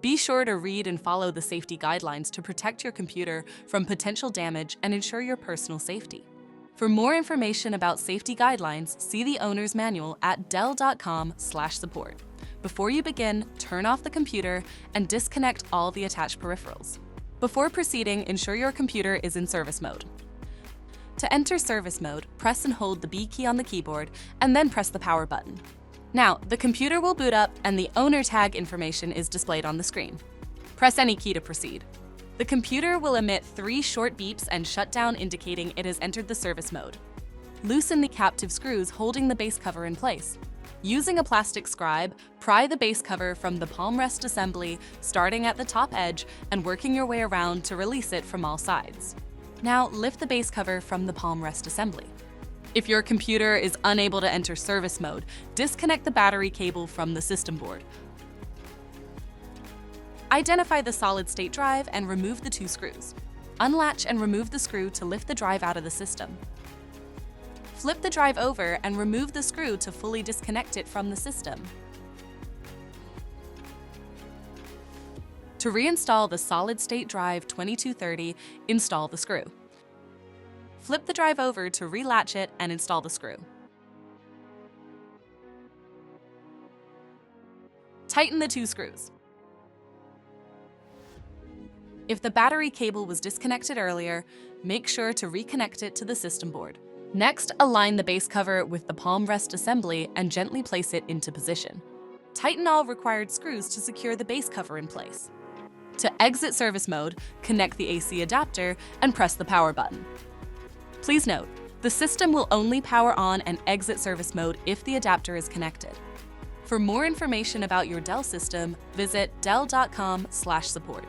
Be sure to read and follow the safety guidelines to protect your computer from potential damage and ensure your personal safety. For more information about safety guidelines, see the owner's manual at dell.com/support. Before you begin, turn off the computer and disconnect all the attached peripherals. Before proceeding, ensure your computer is in service mode. To enter service mode, press and hold the B key on the keyboard and then press the power button. Now, the computer will boot up and the owner tag information is displayed on the screen. Press any key to proceed. The computer will emit 3 short beeps and shut down, indicating it has entered the service mode. Loosen the captive screws holding the base cover in place. Using a plastic scribe, pry the base cover from the palm rest assembly, starting at the top edge and working your way around to release it from all sides. Now, lift the base cover from the palm rest assembly. If your computer is unable to enter service mode, disconnect the battery cable from the system board. Identify the solid-state drive and remove the 2 screws. Unlatch and remove the screw to lift the drive out of the system. Flip the drive over and remove the screw to fully disconnect it from the system. To reinstall the solid-state drive 2230, install the screw. Flip the drive over to relatch it and install the screw. Tighten the 2 screws. If the battery cable was disconnected earlier, make sure to reconnect it to the system board. Next, align the base cover with the palm rest assembly and gently place it into position. Tighten all required screws to secure the base cover in place. To exit service mode, connect the AC adapter and press the power button. Please note, the system will only power on and exit service mode if the adapter is connected. For more information about your Dell system, visit dell.com/support.